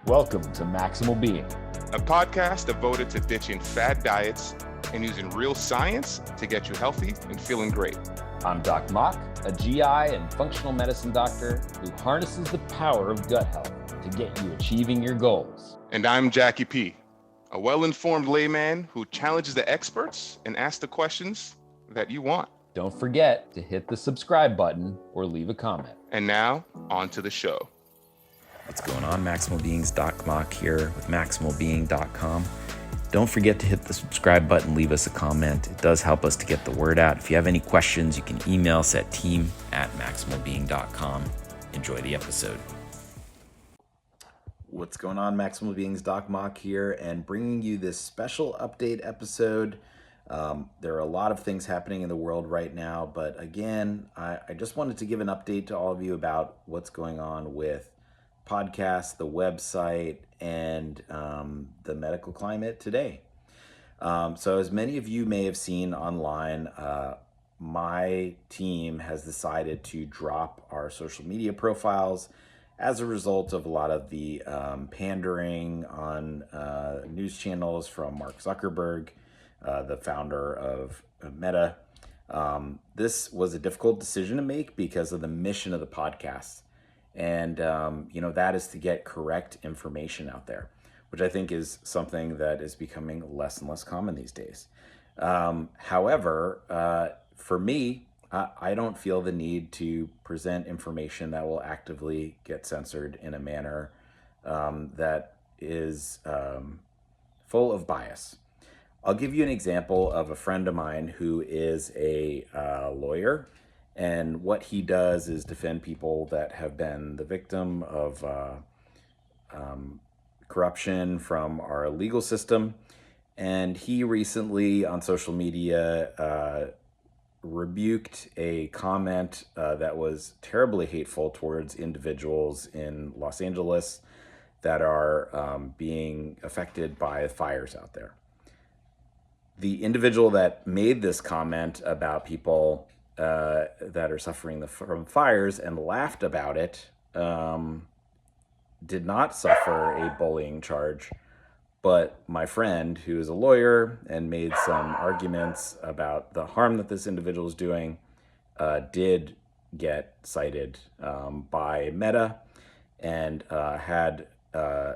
Welcome to Maximal Being, a podcast devoted to ditching fad diets and using real science to get you healthy and feeling great. I'm Doc Mock, a GI and functional medicine doctor who harnesses the power of gut health to get you achieving your goals. And I'm Jackie P., a well-informed layman who challenges the experts and asks the questions that you want. Don't forget to hit the subscribe button or leave a comment. And now, on to the show. What's going on? Maximal Beings, Doc Mock here with MaximalBeing.com. Don't forget to hit the subscribe button, leave us a comment. It does help us to get the word out. If you have any questions, you can email us at team@MaximalBeing.com. Enjoy the episode. What's going on? Maximal Beings, Doc Mock here, and bringing you this special update episode. There are a lot of things happening in the world right now, but again, I just wanted to give an update to all of you about what's going on with podcast, the website, and the medical climate today. So as many of you may have seen online, my team has decided to drop our social media profiles as a result of a lot of the pandering on news channels from Mark Zuckerberg, the founder of Meta. This was a difficult decision to make because of the mission of the podcast. And, that is to get correct information out there, which I think is something that is becoming less and less common these days. However, for me, I don't feel the need to present information that will actively get censored in a manner that is full of bias. I'll give you an example of a friend of mine who is a lawyer. And what he does is defend people that have been the victim of corruption from our legal system. And he recently on social media rebuked a comment that was terribly hateful towards individuals in Los Angeles that are being affected by fires out there. The individual that made this comment about people that are suffering from fires and laughed about it did not suffer a bullying charge, but my friend, who is a lawyer and made some arguments about the harm that this individual is doing, did get cited by Meta and had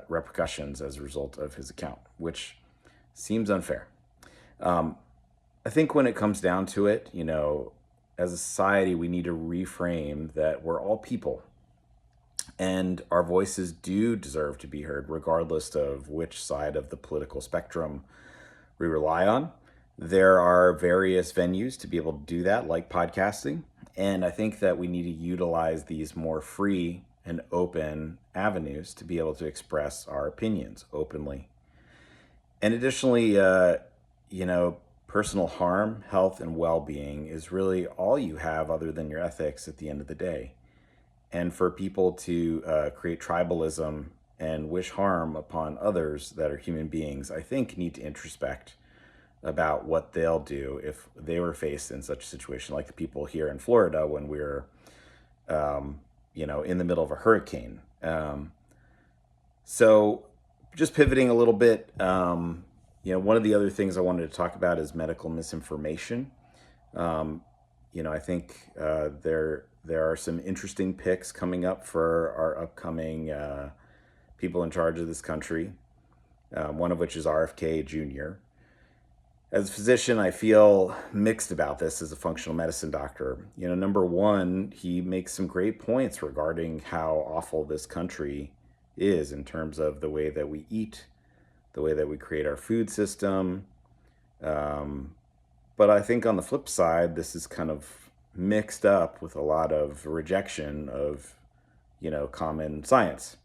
repercussions as a result of his account, which seems unfair. I think when it comes down to it, as a society, we need to reframe that we're all people and our voices do deserve to be heard, regardless of which side of the political spectrum we rely on. There are various venues to be able to do that, like podcasting. And I think that we need to utilize these more free and open avenues to be able to express our opinions openly. And additionally, personal harm, health, and well-being is really all you have other than your ethics at the end of the day. And for people to create tribalism and wish harm upon others that are human beings, I think need to introspect about what they'll do if they were faced in such a situation, like the people here in Florida when we're, in the middle of a hurricane. So just pivoting a little bit, one of the other things I wanted to talk about is medical misinformation. I think there are some interesting picks coming up for our upcoming people in charge of this country, one of which is RFK Jr. As a physician, I feel mixed about this as a functional medicine doctor. Number one, he makes some great points regarding how awful this country is in terms of the way that we eat, the way that we create our food system. But I think on the flip side, this is kind of mixed up with a lot of rejection of, common science.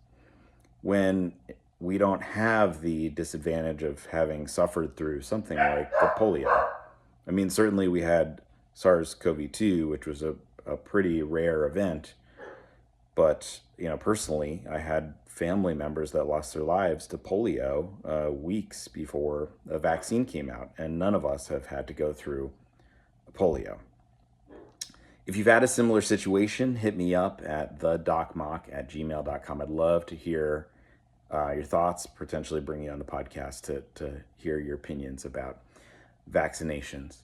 When we don't have the disadvantage of having suffered through something like the polio. I mean, certainly we had SARS-CoV-2, which was a pretty rare event. But, personally, I had family members that lost their lives to polio weeks before a vaccine came out, and none of us have had to go through polio. If you've had a similar situation, hit me up at thedocmok@gmail.com. I'd love to hear your thoughts, potentially bring you on the podcast to hear your opinions about vaccinations.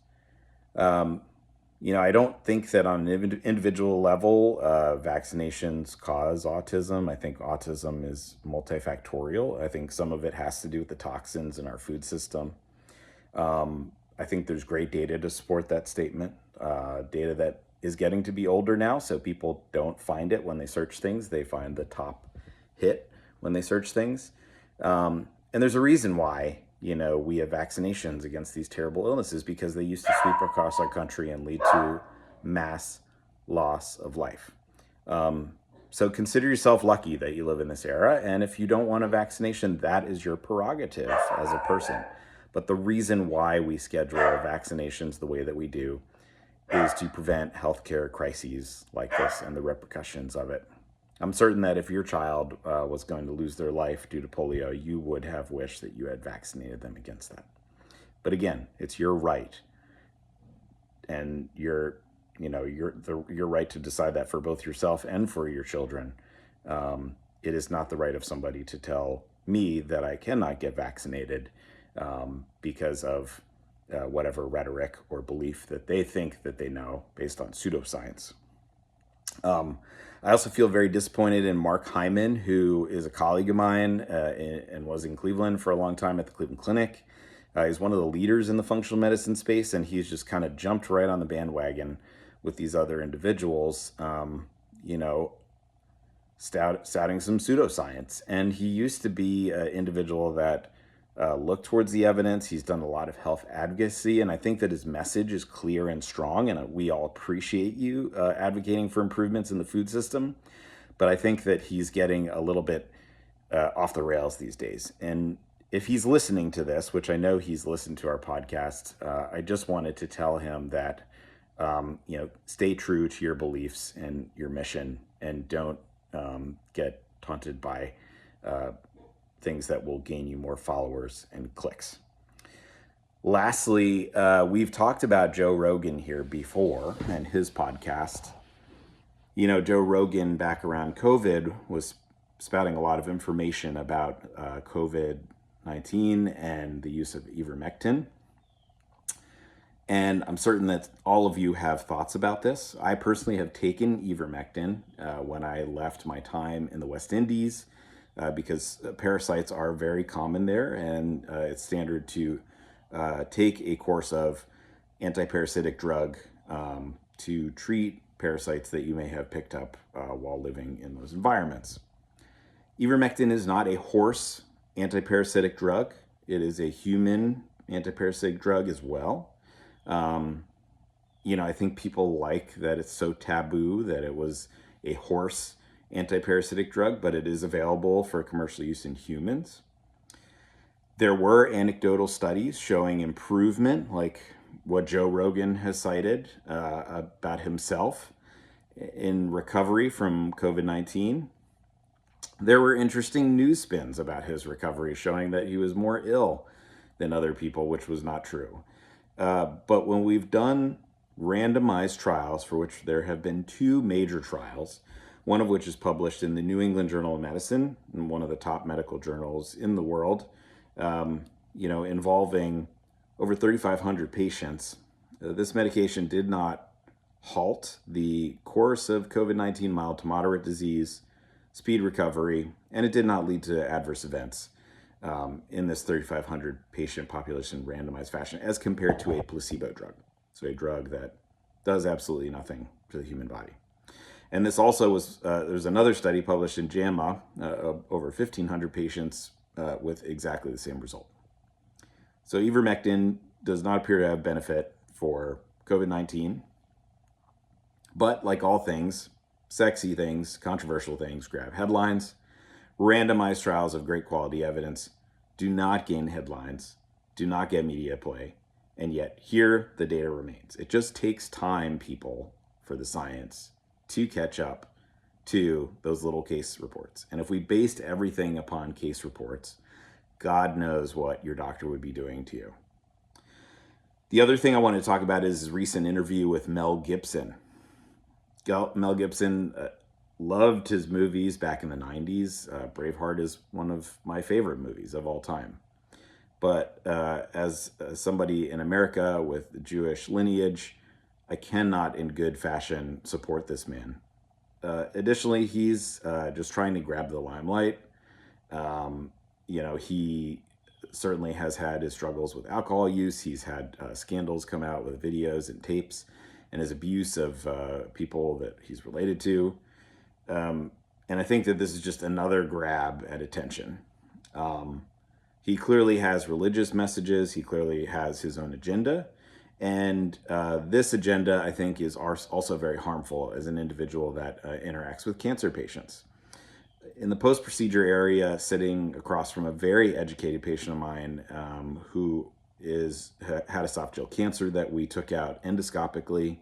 I don't think that on an individual level, vaccinations cause autism. I think autism is multifactorial. I think some of it has to do with the toxins in our food system. I think there's great data to support that statement, data that is getting to be older now, so people don't find it when they search things. They find the top hit when they search things. And there's a reason why, we have vaccinations against these terrible illnesses, because they used to sweep across our country and lead to mass loss of life. So consider yourself lucky that you live in this era. And if you don't want a vaccination, that is your prerogative as a person. But the reason why we schedule vaccinations the way that we do is to prevent healthcare crises like this and the repercussions of it. I'm certain that if your child was going to lose their life due to polio, you would have wished that you had vaccinated them against that. But again, it's your right, and your right to decide that for both yourself and for your children. It is not the right of somebody to tell me that I cannot get vaccinated because of whatever rhetoric or belief that they think that they know based on pseudoscience. I also feel very disappointed in Mark Hyman, who is a colleague of mine and was in Cleveland for a long time at the Cleveland Clinic. He's one of the leaders in the functional medicine space, and he's just kind of jumped right on the bandwagon with these other individuals, stouting some pseudoscience. And he used to be an individual that looked towards the evidence. He's done a lot of health advocacy, and I think that his message is clear and strong, and we all appreciate you advocating for improvements in the food system. But I think that he's getting a little bit off the rails these days. And if he's listening to this, which I know he's listened to our podcast, I just wanted to tell him that, stay true to your beliefs and your mission, and don't get taunted by things that will gain you more followers and clicks. Lastly, we've talked about Joe Rogan here before and his podcast. Joe Rogan back around COVID was spouting a lot of information about COVID-19 and the use of Ivermectin. And I'm certain that all of you have thoughts about this. I personally have taken Ivermectin when I left my time in the West Indies, because parasites are very common there, and it's standard to take a course of antiparasitic drug to treat parasites that you may have picked up while living in those environments. Ivermectin is not a horse antiparasitic drug. It is a human antiparasitic drug as well. I think people like that it's so taboo that it was a horse antiparasitic drug, but it is available for commercial use in humans. There were anecdotal studies showing improvement, like what Joe Rogan has cited about himself in recovery from COVID-19. There were interesting news spins about his recovery showing that he was more ill than other people, which was not true. But when we've done randomized trials, for which there have been 2 major trials, one of which is published in the New England Journal of Medicine, and one of the top medical journals in the world, involving over 3,500 patients. This medication did not halt the course of COVID-19 mild to moderate disease, speed recovery, and it did not lead to adverse events in this 3,500 patient population randomized fashion as compared to a placebo drug. So a drug that does absolutely nothing to the human body. And this also was, there's another study published in JAMA of over 1,500 patients with exactly the same result. So Ivermectin does not appear to have benefit for COVID-19, but like all things, sexy things, controversial things grab headlines. Randomized trials of great quality evidence do not gain headlines, do not get media play, and yet here the data remains. It just takes time, people, for the science to catch up to those little case reports. And if we based everything upon case reports, God knows what your doctor would be doing to you. The other thing I want to talk about is his recent interview with Mel Gibson. Mel Gibson, loved his movies back in the 90s. Braveheart is one of my favorite movies of all time. But as somebody in America with Jewish lineage, I cannot in good fashion support this man. Additionally, he's just trying to grab the limelight. He certainly has had his struggles with alcohol use. He's had scandals come out with videos and tapes and his abuse of people that he's related to. And I think that this is just another grab at attention. He clearly has religious messages. He clearly has his own agenda. And this agenda, I think, is also very harmful as an individual that interacts with cancer patients. In the post-procedure area, sitting across from a very educated patient of mine who had esophageal cancer that we took out endoscopically.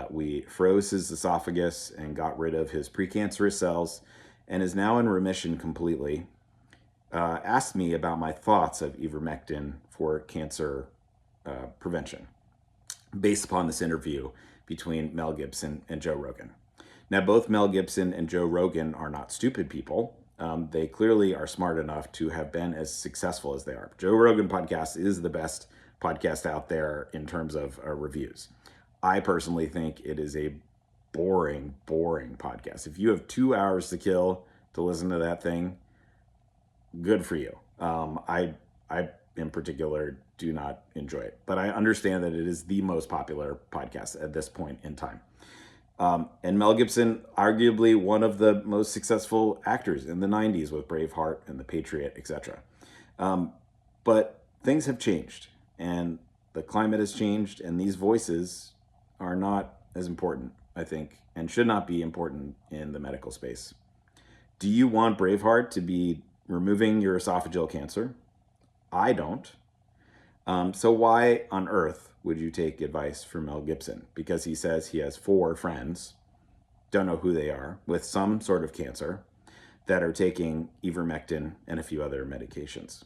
We froze his esophagus and got rid of his precancerous cells and is now in remission completely. Asked me about my thoughts of ivermectin for cancer prevention based upon this interview between Mel Gibson and Joe Rogan. Now, both Mel Gibson and Joe Rogan are not stupid people. They clearly are smart enough to have been as successful as they are. Joe Rogan podcast is the best podcast out there in terms of reviews. I personally think it is a boring podcast. If you have 2 hours to kill to listen to that thing, good for you. I in particular do not enjoy it, but I understand that it is the most popular podcast at this point in time. And Mel Gibson, arguably one of the most successful actors in the 90s with Braveheart and The Patriot, etc. But things have changed and the climate has changed, and these voices are not as important, I think, and should not be important in the medical space. Do you want Braveheart to be removing your esophageal cancer? I don't. So why on earth would you take advice from Mel Gibson? Because he says he has 4 friends, don't know who they are, with some sort of cancer that are taking ivermectin and a few other medications.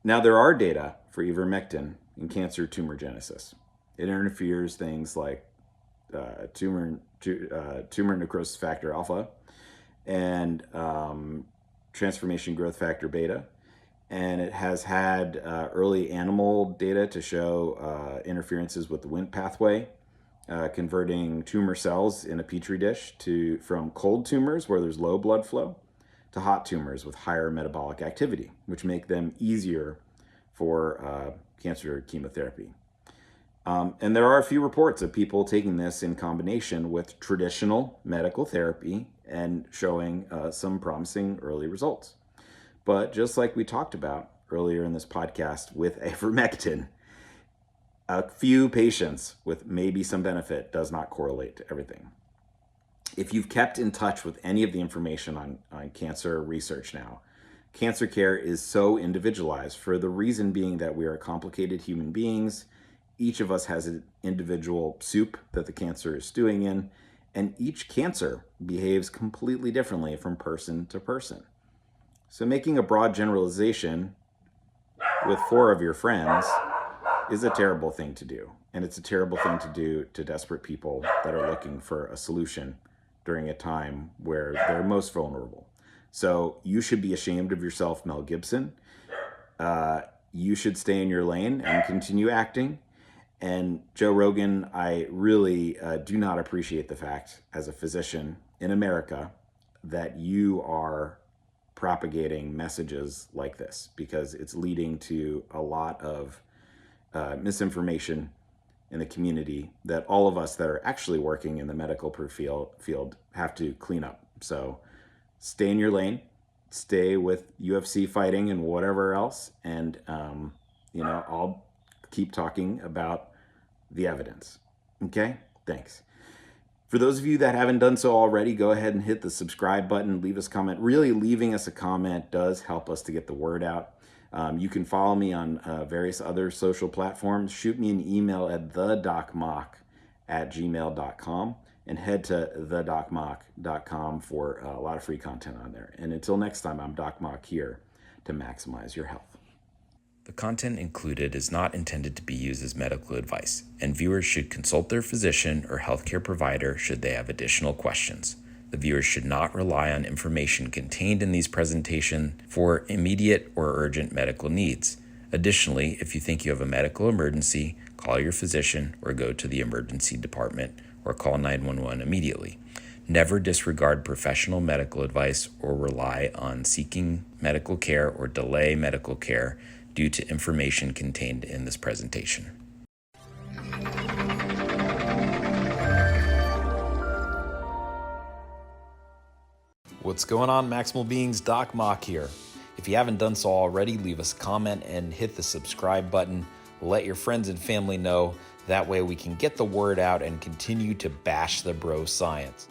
Now, there are data for ivermectin in cancer tumorigenesis. It interferes things like tumor necrosis factor alpha and transformation growth factor beta. And it has had early animal data to show interferences with the Wnt pathway, converting tumor cells in a petri dish from cold tumors where there's low blood flow to hot tumors with higher metabolic activity, which make them easier for cancer chemotherapy. And there are a few reports of people taking this in combination with traditional medical therapy and showing some promising early results. But just like we talked about earlier in this podcast with ivermectin, a few patients with maybe some benefit does not correlate to everything. If you've kept in touch with any of the information on cancer research now, cancer care is so individualized for the reason being that we are complicated human beings. Each of us has an individual soup that the cancer is stewing in, and each cancer behaves completely differently from person to person. So making a broad generalization with 4 of your friends is a terrible thing to do. And it's a terrible thing to do to desperate people that are looking for a solution during a time where they're most vulnerable. So you should be ashamed of yourself, Mel Gibson. You should stay in your lane and continue acting. And Joe Rogan, I really do not appreciate the fact as a physician in America that you are propagating messages like this, because it's leading to a lot of misinformation in the community that all of us that are actually working in the medical field have to clean up. So stay in your lane, stay with UFC fighting and whatever else, and I'll keep talking about the evidence. Okay? Thanks. For those of you that haven't done so already, go ahead and hit the subscribe button, leave us a comment. Really, leaving us a comment does help us to get the word out. You can follow me on various other social platforms. Shoot me an email at thedocmok@gmail.com and head to thedocmok.com for a lot of free content on there. And until next time, I'm Doc Mok here to maximize your health. The content included is not intended to be used as medical advice, and viewers should consult their physician or healthcare provider should they have additional questions. The viewers should not rely on information contained in these presentations for immediate or urgent medical needs. Additionally, if you think you have a medical emergency, call your physician or go to the emergency department or call 911 immediately. Never disregard professional medical advice or rely on seeking medical care or delay medical care due to information contained in this presentation. What's going on, Maximal Beings? Doc Mock here. If you haven't done so already, leave us a comment and hit the subscribe button. Let your friends and family know. That way we can get the word out and continue to bash the bro science.